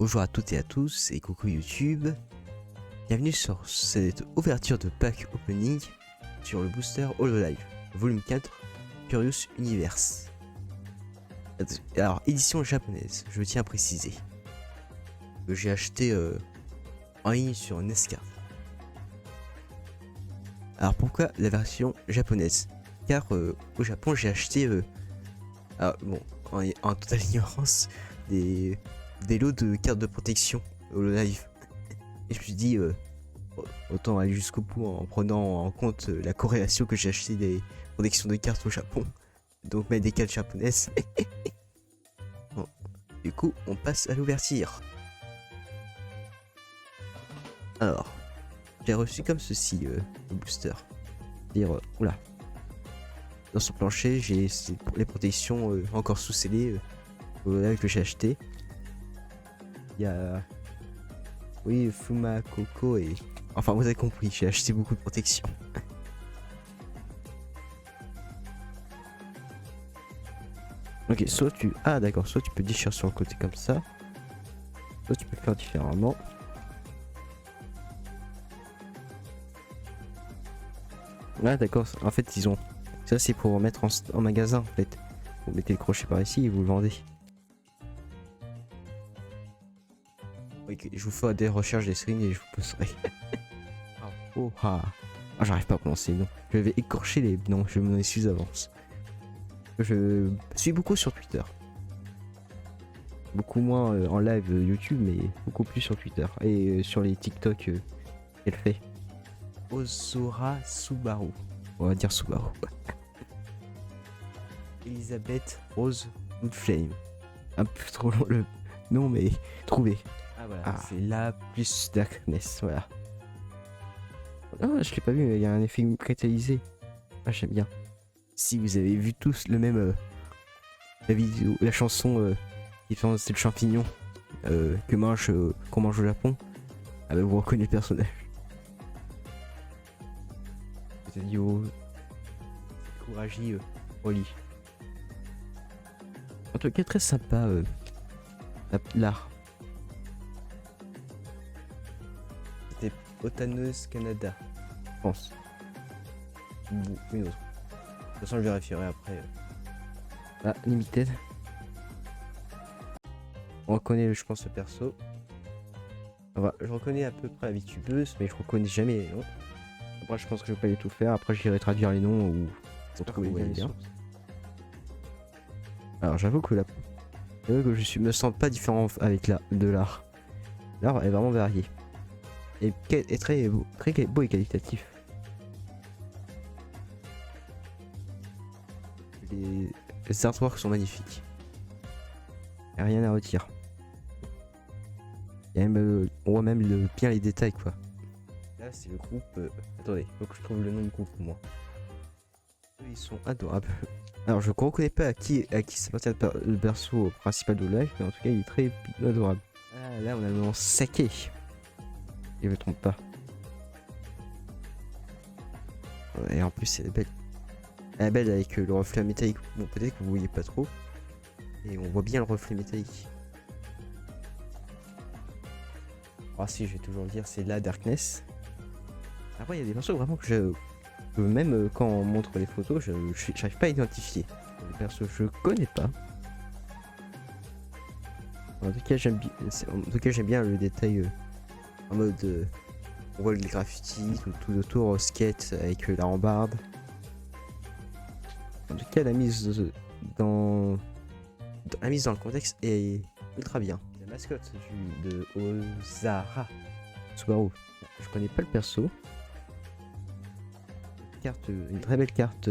Bonjour à toutes et à tous et coucou YouTube. Bienvenue sur cette ouverture de pack opening sur le booster Hololive volume 4 Curious Universe. Alors édition japonaise, je tiens à préciser que j'ai acheté en ligne sur Nescart. Alors pourquoi la version japonaise? Car au Japon j'ai acheté en totale ignorance des lots de cartes de protection Hololive. Et je me suis dit autant aller jusqu'au bout en prenant en compte la corrélation que j'ai acheté des protections de cartes au Japon. Donc mettre des cartes japonaises. Bon. Du coup on passe à l'ouverture. Alors j'ai reçu comme ceci le booster. C'est-à-dire oula. Dans son plancher j'ai les protections encore sous scellées que j'ai acheté. Il y a Fuma Coco et enfin vous avez compris, j'ai acheté beaucoup de protection. Ok, soit tu soit tu peux déchirer sur le côté comme ça, soit tu peux faire différemment. Ah d'accord, en fait ils ont ça, c'est pour mettre en magasin en fait. Vous mettez le crochet par ici et vous le vendez. Je vous ferai des recherches des streams et je vous posterai. J'arrive pas à prononcer, non. Je vais écorcher les noms, je m'en excuse d'avance. Je suis beaucoup sur Twitter. Beaucoup moins en live YouTube, mais beaucoup plus sur Twitter. Et sur les TikTok qu'elle fait. Ozora Subaru. On va dire Subaru. Elisabeth Rose Woodflame. Un peu trop long le nom, mais trouvé. Ah voilà, c'est la plus Darkness, voilà. Ah, je l'ai pas vu, mais il y a un effet cristallisé. Ah, j'aime bien. Si vous avez vu tous le même la vidéo, la chanson c'est le champignon qu'on mange au Japon, ah bah, vous reconnaissez le personnage. C'est dit au Couragi Oli. En tout cas très sympa l'art. C'était Otaneuse Canada, je pense. Ou une autre. De toute façon je vérifierai après. Ah, Limited. On reconnaît je pense le perso. Enfin, je reconnais à peu près la VTubeuse, mais je reconnais jamais les noms. Après je pense que je vais pas les tout faire, après j'irai traduire les noms ou pour trouver bien. Alors j'avoue que me sens pas différent avec de l'art. L'art est vraiment varié. Et très beau et qualitatif. Les artworks sont magnifiques. Y a rien à retirer. Y a même, on voit même bien les détails quoi. Là c'est le groupe. Attendez, faut que je trouve le nom du groupe moi. Ils sont adorables. Alors je ne reconnais pas à qui s'appartient le perso principal de live, mais en tout cas il est très adorable. Ah, là on a le nom Saké. Je me trompe pas. Et en plus elle est belle. Elle est belle avec le reflet métallique. Bon peut-être que vous voyez pas trop. Et on voit bien le reflet métallique. Ah si, je vais toujours le dire, c'est la Darkness. Après il y a des persos vraiment que même quand on montre les photos, j'arrive pas à identifier. Les persos je connais pas. En tout cas j'aime bien le détail en mode on voit les graffitis tout autour skate avec la rambarde. En tout cas la mise dans le contexte est ultra bien. La mascotte de Ozora Subaru. Je connais pas le perso. Une très belle carte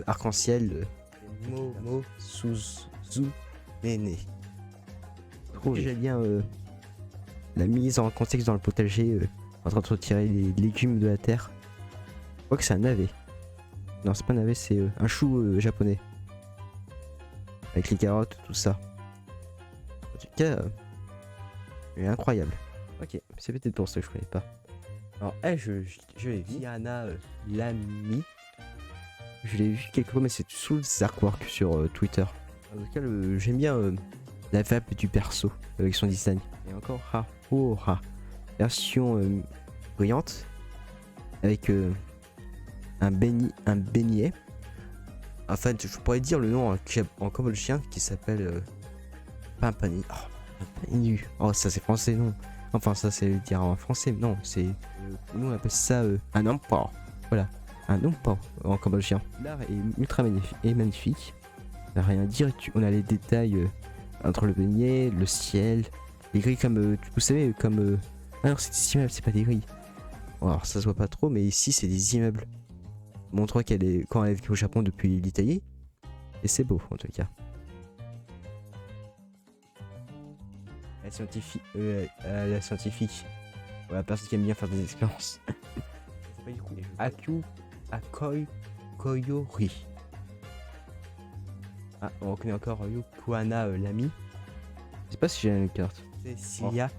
arc-en-ciel Momo Suzu Nene. J'aime bien la mise en contexte dans le potager en train de retirer les légumes de la terre. Je crois que c'est un navet. Non c'est pas un navet, c'est un chou japonais. Avec les carottes, tout ça. En tout cas il est incroyable. Ok, c'est peut-être pour ça que je connais pas. Alors je l'ai vu, Diana Lamy. Je l'ai vu quelque fois mais c'est sous le artwork sur Twitter. En tout cas j'aime bien la vape du perso avec son design. Et encore Haora, version brillante avec un beignet. Enfin, je pourrais dire le nom en cambodgien qui s'appelle Pampani. Pampani. Oh, ça c'est français, non. Enfin, ça c'est dire en français, non. C'est nous on appelle ça un amport. Voilà, un amport en cambodgien. L'art est ultra magnifique. On n'a rien à dire. On a les détails entre le beignet, le ciel, les grilles comme vous savez comme. Ah non, c'est des immeubles, c'est pas des grilles. Bon, alors ça se voit pas trop, mais ici c'est des immeubles. Montre qu'elle est quand elle est au Japon depuis l'Italie. Et c'est beau en tout cas. La scientifique. La personne qui aime bien faire des expériences. Aku Akoi Koyori. Ah, on reconnaît encore Yukuana l'ami. Je sais pas si j'ai une carte. C'est Cilia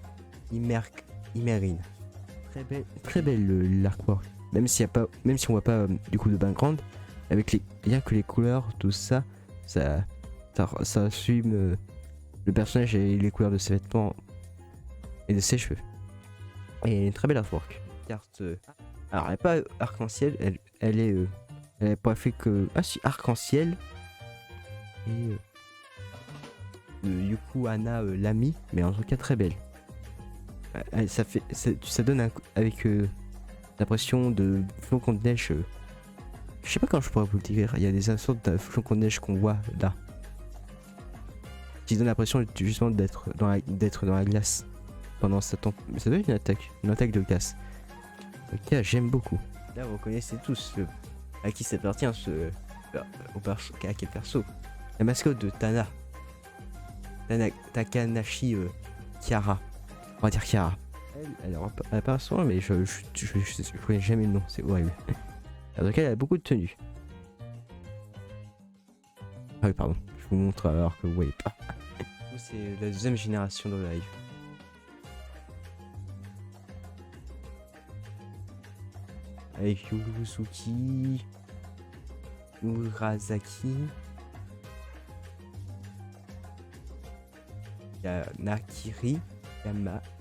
Imerine. Très belle l'artwork. Même si on voit pas du coup de background, avec rien que les couleurs, tout ça, ça assume le personnage et les couleurs de ses vêtements et de ses cheveux. Et une très belle artwork. Carte. Alors elle n'est pas arc-en-ciel, elle est pas fait que. Ah si, arc-en-ciel. Et Yukuana l'ami, mais en tout cas très belle. Ça donne avec l'impression de flocons de neige. Je sais pas comment je pourrais vous le dire. Il y a des sortes de flocons de neige qu'on voit là, qui donne l'impression justement d'être dans la glace pendant cette temps. Mais ça doit être une attaque de glace. Ok, j'aime beaucoup. Là, vous connaissez tous à qui ça appartient à quel perso. La mascotte de Takanashi Kiara. On va dire Kiara. Elle a pas un son, mais je connais jamais le nom, c'est horrible. En tout cas, elle a beaucoup de tenues. Ah oui, pardon, je vous montre alors que vous voyez pas. C'est la deuxième génération de live. Avec Yuzuki, Murasaki, Nakiri,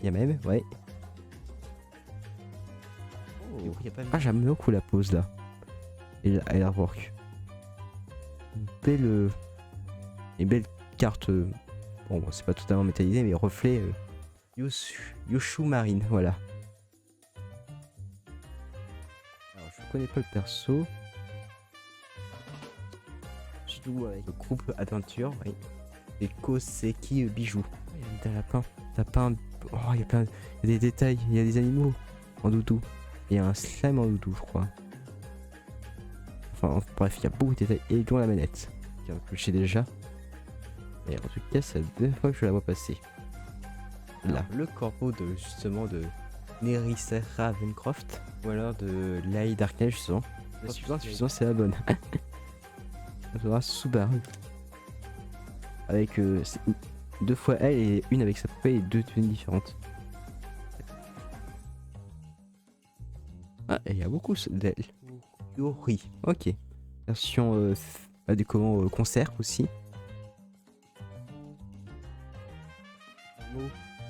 Yamem, ouais. Oh. Ah, j'aime beaucoup la pose là. Et l'artwork. Une belle carte. Bon, c'est pas totalement métallisé, mais reflet Yoshu Marine, voilà. Alors, je connais pas le perso. Je joue avec le groupe Adventure, oui. Et Koseki Bijou. Il y a des lapins. Oh, il y a des détails, il y a des animaux en doudou. Il y a un slime en doudou, je crois. Enfin, bref, il y a beaucoup de détails. Et dont la manette, que je sais déjà. Et en tout cas, c'est la deuxième fois que je la vois passer. Là, le corbeau de Nerissa Ravencroft. Ou alors de Lai Darkness, justement. La suivante, c'est la bonne. Ça sera Subaru. Avec deux fois elle et une avec sa poupée et deux tenues différentes. Ah, il y a beaucoup d'elle. Yori, ok. Version concert aussi.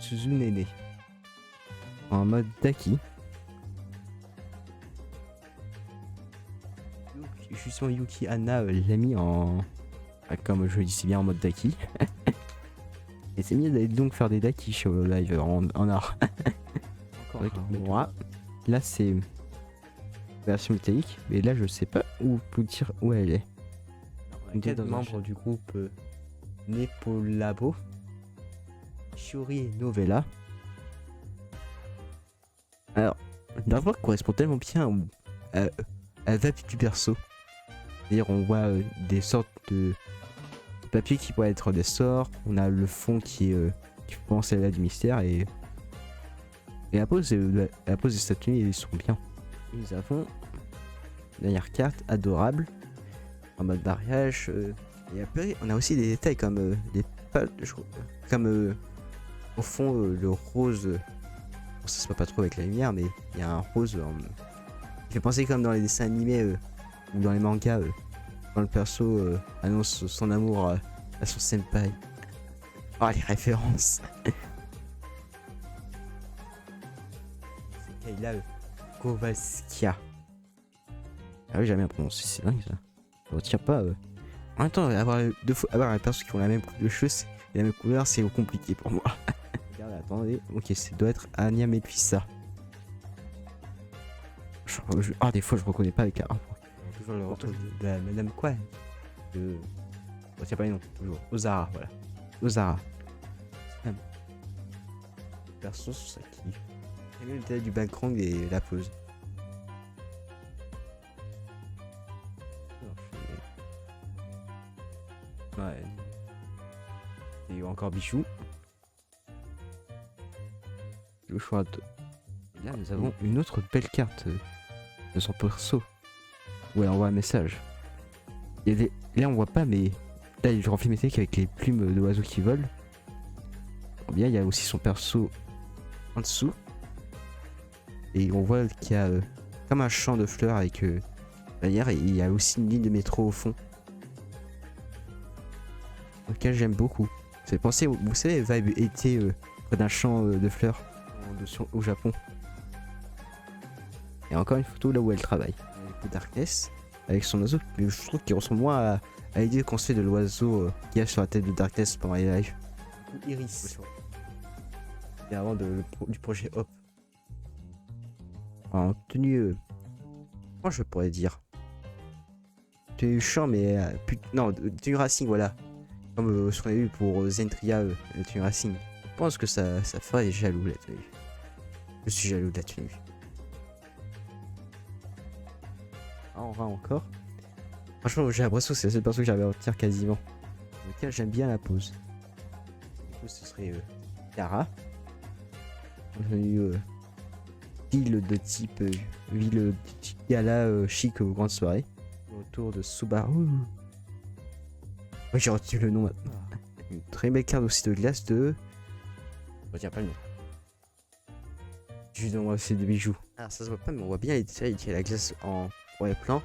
Suzunene. En mode Daki. Justement Yuki Anna l'a mis en... Comme je le dis si bien en mode Daki. Et c'est mieux d'aller donc faire des Daki sur le live en art. Moi, là c'est version métallique, mais là je sais pas où vous dire où elle est. Une des membres du groupe Nepolabo, Shiori et Novella. Alors, l'artwork correspond tellement bien à la vape du perso. C'est-à-dire on voit des sortes de papier qui pourraient être des sorts. On a le fond qui pense à la du mystère et la pose des statues, ils sont bien. Nous avons dernière carte adorable en mode mariage. Et après on a aussi des détails comme des pâles, comme au fond le rose. Bon, ça se voit pas trop avec la lumière, mais il y a un rose qui fait penser comme dans les dessins animés ou dans les mangas quand le perso annonce son amour à son senpai. Oh, les références. C'est Kayla Kowalskia. Ah oui, jamais à prononcer, c'est dingue ça. Je retiens pas. En même temps, avoir un perso qui ont la même coupe de cheveux et la même couleur, c'est compliqué pour moi. Regarde, attendez. Ok, ça doit être Anya Melfissa. Ah, des fois, je reconnais pas avec un rapport. Toujours le retour de la Madame quoi de... Je retiens pas les noms, toujours. Ozara, voilà. Ozara. Perso, c'est ça qui. J'aime bien le détail du background et la pose. Ouais. Et encore Bichou. Le choix de. Et là, nous avons une autre belle carte de son perso. Où elle envoie un message. Et là, on voit pas, mais là, il remplit métallique avec les plumes d'oiseaux qui volent. Bien, il y a aussi son perso en dessous. Et on voit qu'il y a comme un champ de fleurs avec derrière, et il y a aussi une ligne de métro au fond. Lequel j'aime beaucoup. Ça fait penser, vous savez, vibe été près d'un champ de fleurs au Japon. Et encore une photo là où elle travaille. Avec Darkness, avec son oiseau. Mais je trouve qu'il ressemble moins à l'idée qu'on se fait de l'oiseau qu'il y a sur la tête de Darkness pendant les lives. Iris. Et avant du projet Hop. En tenue. Comment je pourrais dire? Tenue champ, mais. Non, tenue racing, voilà. Comme ce qu'on a eu pour Zentria, la tenue racing. Je pense que ça ferait jaloux la tenue. Je suis jaloux de la tenue. Ah, on va encore. Franchement, j'ai l'impression que c'est la seule personne que j'avais à retenir quasiment. Dans lequel j'aime bien la pose. Du coup, ce serait Kara. On a eu ville de type gala chic aux grandes soirées. Autour de Subaru. Oui, j'ai retenu le nom maintenant. Une très belle carte aussi de glace de. Je retiens pas le nom. Juste on voit ces deux bijoux. Alors ça se voit pas, mais on voit bien les détails. Il y a la glace en premier plan.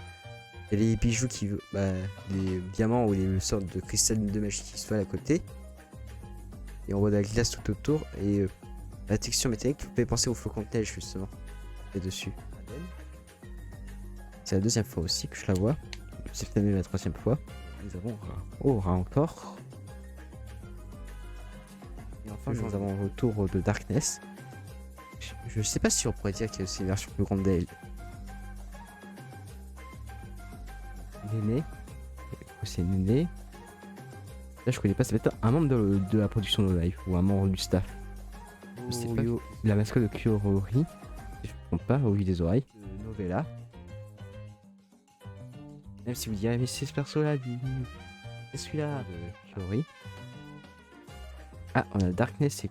Il y a les bijoux qui. Les diamants ou les sortes de cristal de magie qui se voient à côté. Et on voit de la glace tout autour. Et la texture métallique, vous pouvez penser au flocon de neige justement. Et dessus. C'est la deuxième fois aussi que je la vois. C'est peut-être même la troisième fois. Nous avons Aura encore. Et enfin, nous avons le retour de Darkness. Je sais pas si on pourrait dire qu'il y a aussi une version plus grande d'elle. Néné. C'est Néné. Là, je connais pas, ça va être un membre de la production de live ou un membre du staff. Je sais pas. La mascotte de Kyori. Si je ne me trompe pas, au vu des oreilles. Novella. Même si vous direz, mais c'est ce perso là, c'est celui-là de Kyori. Ah, on a Darkness et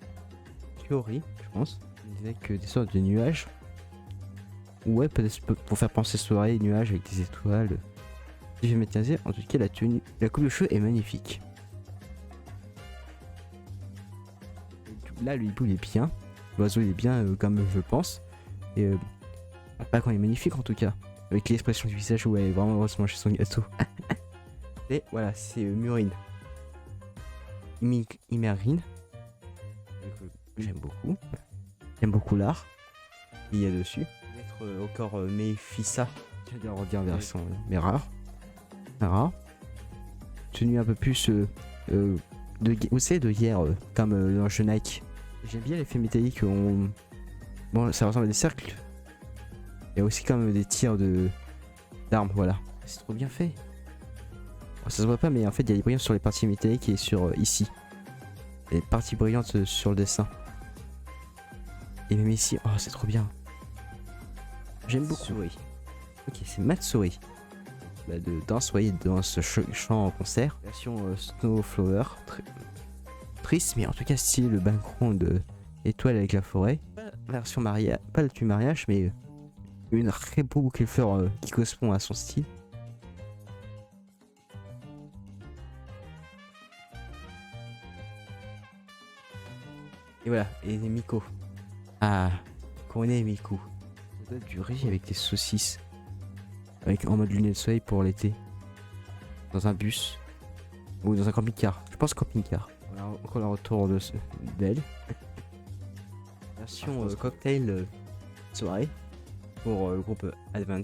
Kyori, je pense. Avec des sortes de nuages. Ouais, peut-être pour faire penser soirée, nuages avec des étoiles. Si je vais métalliser, en tout cas, la coupe de cheveux est magnifique. Là, le hibou il est bien. L'oiseau il est bien, comme je pense. Et pas quand il est magnifique en tout cas. Avec l'expression du visage où elle est vraiment heureuse de manger son gâteau. Et voilà, c'est Murine. Imerine. J'aime beaucoup. J'aime beaucoup l'art. Il y a dessus. Mettre encore Mephissa. J'adore redire en version mais rare. Rare. Tenue un peu plus vous savez, de hier, comme dans le jeu Nike. J'aime bien l'effet métallique. Bon, ça ressemble à des cercles. Il y a aussi comme des tirs d'armes, voilà. C'est trop bien fait. Bon, ça se voit pas, mais en fait, il y a des brillants sur les parties métalliques et sur ici. Et des parties brillantes sur le dessin. Et même ici, oh, c'est trop bien. J'aime beaucoup. Ok, c'est Matsuri. De danse, voyez, dans ce chant en concert. Version Snowflower. Triste, mais en tout cas, style le background de étoile avec la forêt. Version mariage, pas du mariage, mais une très beau bouquet de fleurs qui correspond à son style. Et voilà, et les Miko. Ah, couronné et Miku. Ça doit être du riz avec des saucisses. Avec en mode lunettes de soleil pour l'été. Dans un bus. Ou dans un camping-car. Je pense camping-car. Voilà encore le retour d'elle. Version cocktail soirée pour le groupe Advent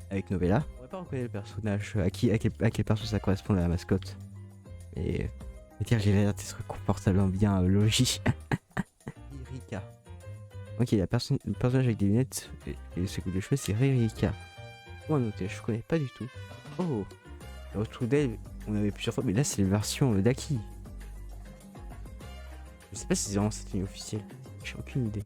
avec Novella. On va pas reconnaître le personnage, à quel perso ça correspond la mascotte. Mais dire j'ai l'air d'être confortablement bien logis. Rika. Ok, le personnage avec des lunettes et ce coupe de cheveux c'est Rika. Moi noté, je connais pas du tout. Oh, le retour d'elle, on avait plusieurs fois, mais là c'est la version d'Aki. Je sais pas si c'est vraiment cette ligne officielle, j'ai aucune idée.